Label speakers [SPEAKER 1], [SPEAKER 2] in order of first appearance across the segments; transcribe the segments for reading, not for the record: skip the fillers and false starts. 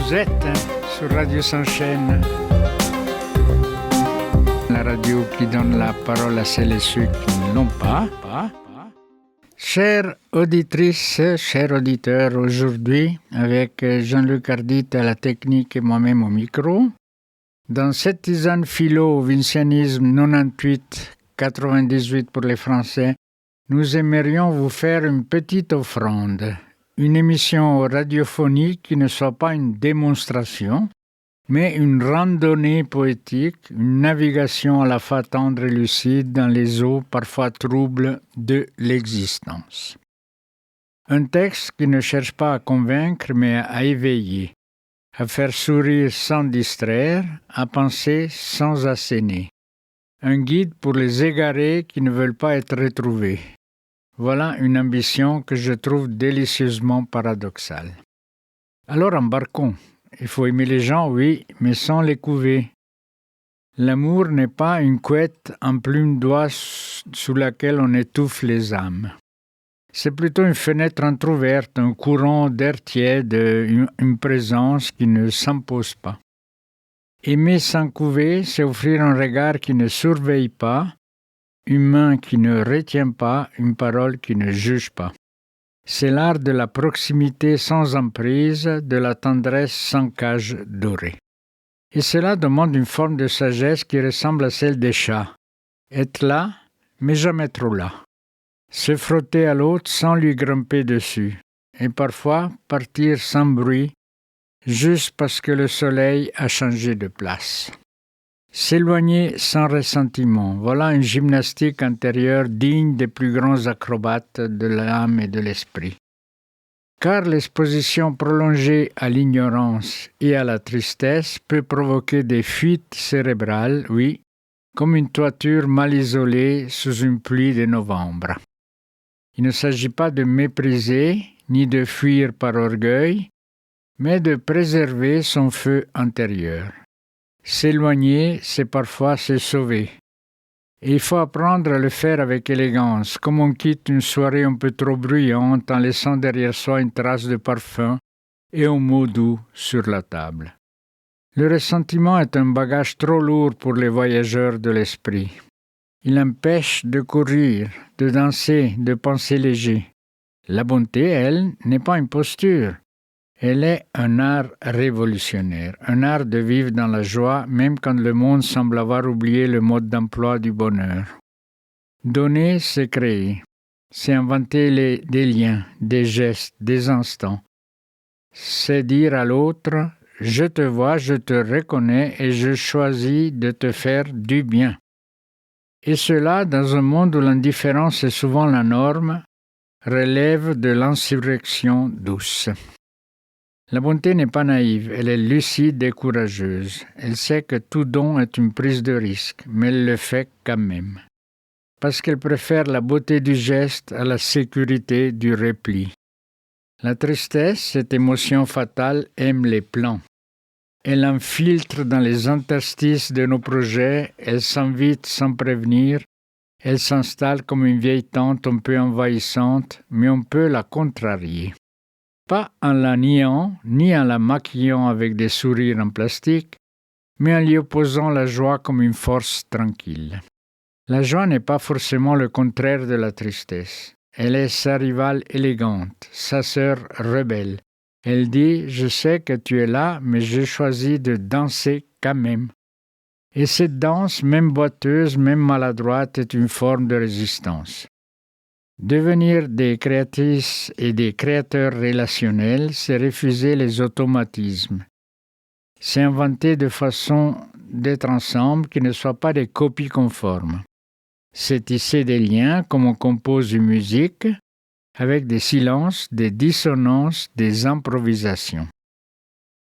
[SPEAKER 1] vous êtes sur Radio Sans-Chaîne, la radio qui donne la parole à celles et ceux qui ne l'ont pas. Chères auditrices, chers auditeurs, aujourd'hui, avec Jean-Luc Ardit à la technique et moi-même au micro, dans cette tisane philo Vincianisme 98-98 pour les Français, nous aimerions vous faire une petite offrande. Une émission radiophonique qui ne soit pas une démonstration, mais une randonnée poétique, une navigation à la fois tendre et lucide dans les eaux parfois troubles de l'existence. Un texte qui ne cherche pas à convaincre, mais à éveiller, à faire sourire sans distraire, à penser sans asséner. Un guide pour les égarés qui ne veulent pas être retrouvés. Voilà une ambition que je trouve délicieusement paradoxale. Alors embarquons. Il faut aimer les gens, oui, mais sans les couver. L'amour n'est pas une couette en plume d'oie sous laquelle on étouffe les âmes. C'est plutôt une fenêtre entr'ouverte, un courant d'air tiède, une présence qui ne s'impose pas. Aimer sans couver, c'est offrir un regard qui ne surveille pas, une main qui ne retient pas, une parole qui ne juge pas. C'est l'art de la proximité sans emprise, de la tendresse sans cage dorée. Et cela demande une forme de sagesse qui ressemble à celle des chats. Être là, mais jamais trop là. Se frotter à l'autre sans lui grimper dessus. Et parfois partir sans bruit, juste parce que le soleil a changé de place. S'éloigner sans ressentiment, voilà une gymnastique intérieure digne des plus grands acrobates de l'âme et de l'esprit. Car l'exposition prolongée à l'ignorance et à la tristesse peut provoquer des fuites cérébrales, oui, comme une toiture mal isolée sous une pluie de novembre. Il ne s'agit pas de mépriser, ni de fuir par orgueil, mais de préserver son feu intérieur. S'éloigner, c'est parfois se sauver. Et il faut apprendre à le faire avec élégance, comme on quitte une soirée un peu trop bruyante en laissant derrière soi une trace de parfum et un mot doux sur la table. Le ressentiment est un bagage trop lourd pour les voyageurs de l'esprit. Il empêche de courir, de danser, de penser léger. La bonté, elle, n'est pas une posture. Elle est un art révolutionnaire, un art de vivre dans la joie même quand le monde semble avoir oublié le mode d'emploi du bonheur. Donner, c'est créer. C'est inventer des liens, des gestes, des instants. C'est dire à l'autre « Je te vois, je te reconnais et je choisis de te faire du bien ». Et cela, dans un monde où l'indifférence est souvent la norme, relève de l'insurrection douce. La bonté n'est pas naïve, elle est lucide et courageuse. Elle sait que tout don est une prise de risque, mais elle le fait quand même. Parce qu'elle préfère la beauté du geste à la sécurité du repli. La tristesse, cette émotion fatale, aime les plans. Elle infiltre dans les interstices de nos projets, elle s'invite sans prévenir, elle s'installe comme une vieille tante un peu envahissante, mais on peut la contrarier. Pas en la niant, ni en la maquillant avec des sourires en plastique, mais en lui opposant la joie comme une force tranquille. La joie n'est pas forcément le contraire de la tristesse. Elle est sa rivale élégante, sa sœur rebelle. Elle dit « Je sais que tu es là, mais j'ai choisi de danser quand même ». Et cette danse, même boiteuse, même maladroite, est une forme de résistance. Devenir des créatrices et des créateurs relationnels, c'est refuser les automatismes. C'est inventer de façons d'être ensemble qui ne soient pas des copies conformes. C'est tisser des liens comme on compose une musique, avec des silences, des dissonances, des improvisations.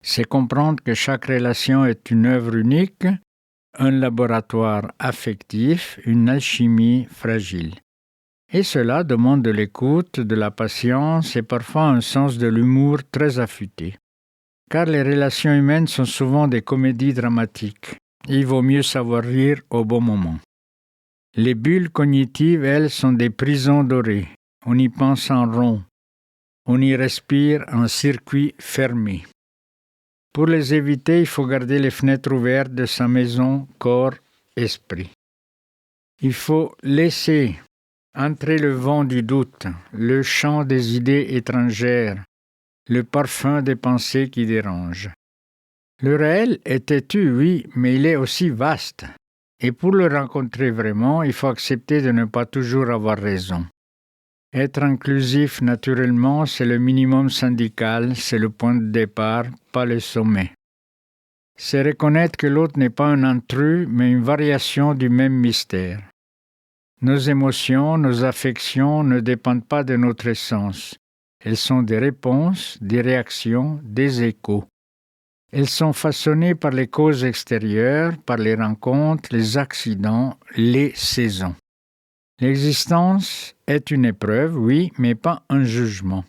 [SPEAKER 1] C'est comprendre que chaque relation est une œuvre unique, un laboratoire affectif, une alchimie fragile. Et cela demande de l'écoute, de la patience et parfois un sens de l'humour très affûté. Car les relations humaines sont souvent des comédies dramatiques. Il vaut mieux savoir rire au bon moment. Les bulles cognitives, elles, sont des prisons dorées. On y pense en rond. On y respire en circuit fermé. Pour les éviter, il faut garder les fenêtres ouvertes de sa maison, corps, esprit. Il faut laisser entrer le vent du doute, le chant des idées étrangères, le parfum des pensées qui dérangent. Le réel est têtu, oui, mais il est aussi vaste. Et pour le rencontrer vraiment, il faut accepter de ne pas toujours avoir raison. Être inclusif, naturellement, c'est le minimum syndical, c'est le point de départ, pas le sommet. C'est reconnaître que l'autre n'est pas un intrus, mais une variation du même mystère. Nos émotions, nos affections ne dépendent pas de notre essence. Elles sont des réponses, des réactions, des échos. Elles sont façonnées par les causes extérieures, par les rencontres, les accidents, les saisons. L'existence est une épreuve, oui, mais pas un jugement.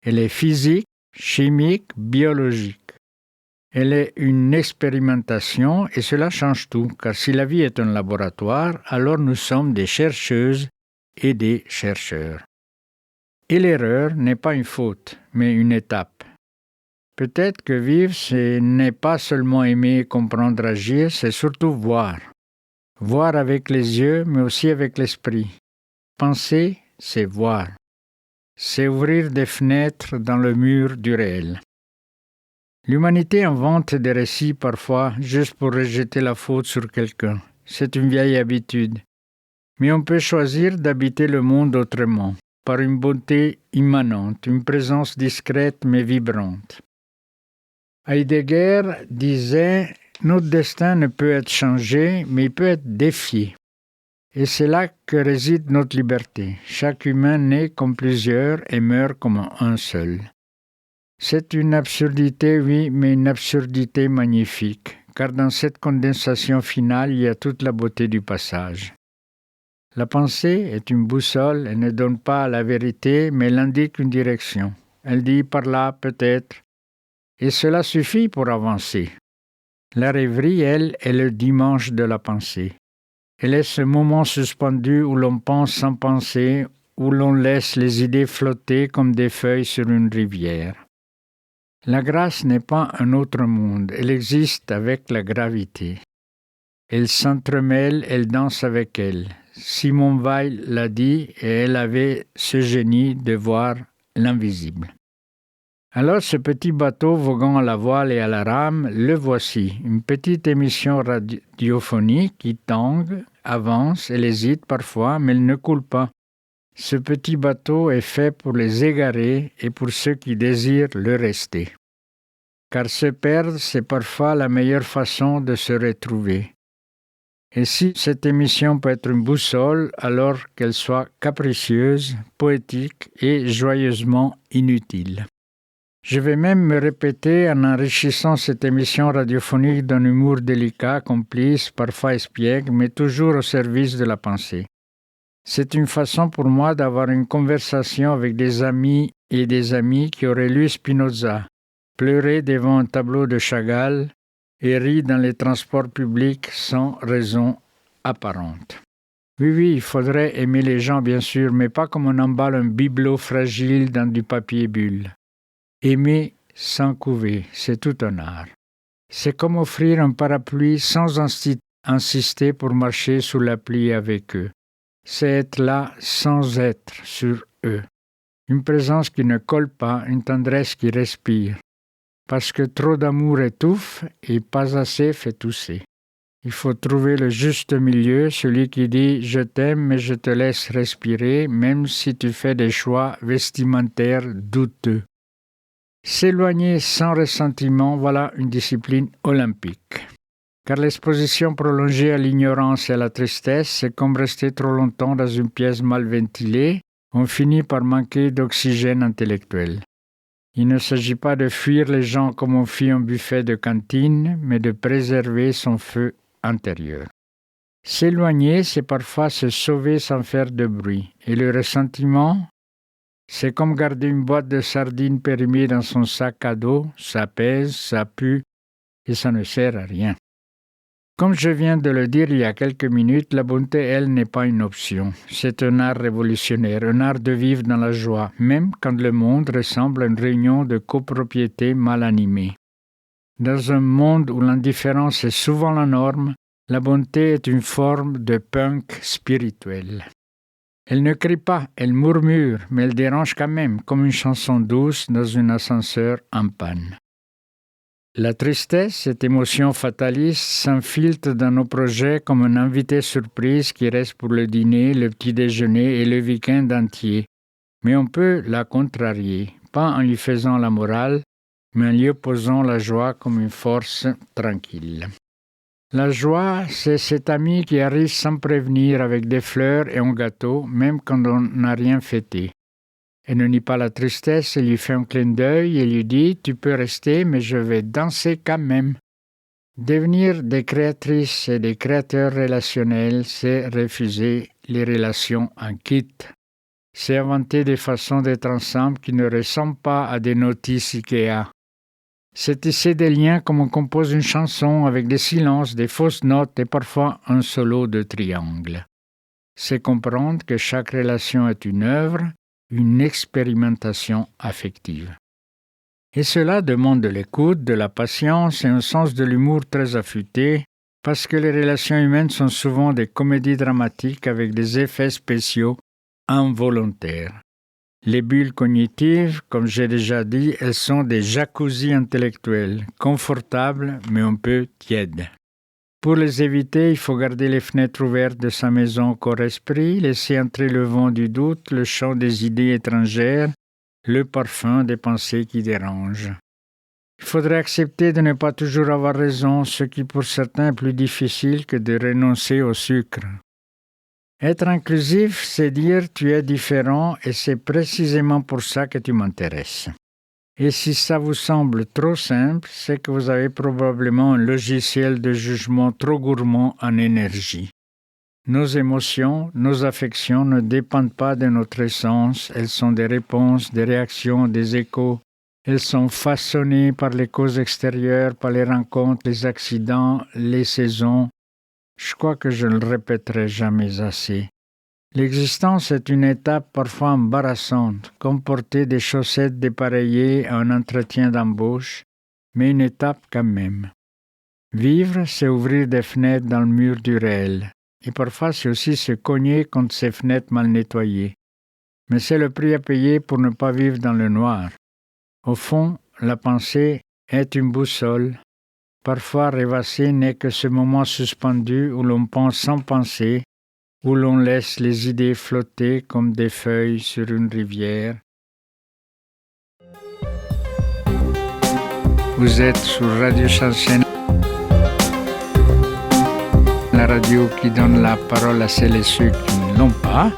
[SPEAKER 1] Elle est physique, chimique, biologique. Elle est une expérimentation et cela change tout, car si la vie est un laboratoire, alors nous sommes des chercheuses et des chercheurs. Et l'erreur n'est pas une faute, mais une étape. Peut-être que vivre, ce n'est pas seulement aimer, comprendre, agir, c'est surtout voir. Voir avec les yeux, mais aussi avec l'esprit. Penser, c'est voir. C'est ouvrir des fenêtres dans le mur du réel. L'humanité invente des récits parfois juste pour rejeter la faute sur quelqu'un. C'est une vieille habitude. Mais on peut choisir d'habiter le monde autrement, par une beauté immanente, une présence discrète mais vibrante. Heidegger disait « Notre destin ne peut être changé, mais il peut être défié. » Et c'est là que réside notre liberté. Chaque humain naît comme plusieurs et meurt comme un seul. C'est une absurdité, oui, mais une absurdité magnifique, car dans cette condensation finale, il y a toute la beauté du passage. La pensée est une boussole, elle ne donne pas la vérité, mais elle indique une direction. Elle dit par là, peut-être, et cela suffit pour avancer. La rêverie, elle, est le dimanche de la pensée. Elle est ce moment suspendu où l'on pense sans penser, où l'on laisse les idées flotter comme des feuilles sur une rivière. La grâce n'est pas un autre monde, elle existe avec la gravité. Elle s'entremêle, elle danse avec elle. Simone Weil l'a dit et elle avait ce génie de voir l'invisible. Alors ce petit bateau voguant à la voile et à la rame, le voici, une petite émission radiophonique qui tangue, avance, elle hésite parfois, mais elle ne coule pas. Ce petit bateau est fait pour les égarés et pour ceux qui désirent le rester. Car se perdre, c'est parfois la meilleure façon de se retrouver. Et si cette émission peut être une boussole, alors qu'elle soit capricieuse, poétique et joyeusement inutile. Je vais même me répéter en enrichissant cette émission radiophonique d'un humour délicat, complice, parfois espiègle, mais toujours au service de la pensée. C'est une façon pour moi d'avoir une conversation avec des amis et des amis qui auraient lu Spinoza, pleuré devant un tableau de Chagall et ri dans les transports publics sans raison apparente. Oui, il faudrait aimer les gens bien sûr, mais pas comme on emballe un bibelot fragile dans du papier bulle. Aimer sans couver, c'est tout un art. C'est comme offrir un parapluie sans insister pour marcher sous la pluie avec eux. C'est être là sans être sur eux. Une présence qui ne colle pas, une tendresse qui respire. Parce que trop d'amour étouffe et pas assez fait tousser. Il faut trouver le juste milieu, celui qui dit « je t'aime mais je te laisse respirer » même si tu fais des choix vestimentaires douteux. S'éloigner sans ressentiment, voilà une discipline olympique. Car l'exposition prolongée à l'ignorance et à la tristesse, c'est comme rester trop longtemps dans une pièce mal ventilée, on finit par manquer d'oxygène intellectuel. Il ne s'agit pas de fuir les gens comme on fuit un buffet de cantine, mais de préserver son feu intérieur. S'éloigner, c'est parfois se sauver sans faire de bruit. Et le ressentiment, c'est comme garder une boîte de sardines périmée dans son sac à dos, ça pèse, ça pue, et ça ne sert à rien. Comme je viens de le dire il y a quelques minutes, la bonté, elle, n'est pas une option. C'est un art révolutionnaire, un art de vivre dans la joie, même quand le monde ressemble à une réunion de copropriété mal animée. Dans un monde où l'indifférence est souvent la norme, la bonté est une forme de punk spirituel. Elle ne crie pas, elle murmure, mais elle dérange quand même, comme une chanson douce dans un ascenseur en panne. La tristesse, cette émotion fataliste, s'infiltre dans nos projets comme un invité surprise qui reste pour le dîner, le petit déjeuner et le week-end entier. Mais on peut la contrarier, pas en lui faisant la morale, mais en lui opposant la joie comme une force tranquille. La joie, c'est cet ami qui arrive sans prévenir avec des fleurs et un gâteau, même quand on n'a rien fêté. Elle ne nie pas la tristesse, elle lui fait un clin d'œil et lui dit « Tu peux rester, mais je vais danser quand même ». Devenir des créatrices et des créateurs relationnels, c'est refuser les relations en kit. C'est inventer des façons d'être ensemble qui ne ressemblent pas à des notices Ikea. C'est tisser des liens comme on compose une chanson avec des silences, des fausses notes et parfois un solo de triangle. C'est comprendre que chaque relation est une œuvre, une expérimentation affective. Et cela demande de l'écoute, de la patience et un sens de l'humour très affûté, parce que les relations humaines sont souvent des comédies dramatiques avec des effets spéciaux involontaires. Les bulles cognitives, comme j'ai déjà dit, elles sont des jacuzzis intellectuels, confortables mais un peu tièdes. Pour les éviter, il faut garder les fenêtres ouvertes de sa maison corps-esprit, laisser entrer le vent du doute, le chant des idées étrangères, le parfum des pensées qui dérangent. Il faudrait accepter de ne pas toujours avoir raison, ce qui pour certains est plus difficile que de renoncer au sucre. Être inclusif, c'est dire tu es différent et c'est précisément pour ça que tu m'intéresses. Et si ça vous semble trop simple, c'est que vous avez probablement un logiciel de jugement trop gourmand en énergie. Nos émotions, nos affections ne dépendent pas de notre essence, elles sont des réponses, des réactions, des échos. Elles sont façonnées par les causes extérieures, par les rencontres, les accidents, les saisons. Je crois que je ne le répéterai jamais assez. L'existence est une étape parfois embarrassante, comme porter des chaussettes dépareillées à un entretien d'embauche, mais une étape quand même. Vivre, c'est ouvrir des fenêtres dans le mur du réel, et parfois c'est aussi se cogner contre ces fenêtres mal nettoyées. Mais c'est le prix à payer pour ne pas vivre dans le noir. Au fond, la pensée est une boussole. Parfois, rêvasser n'est que ce moment suspendu où l'on pense sans penser, où l'on laisse les idées flotter comme des feuilles sur une rivière. Vous êtes sur Radio Shansen, la radio qui donne la parole à celles et ceux qui ne l'ont pas.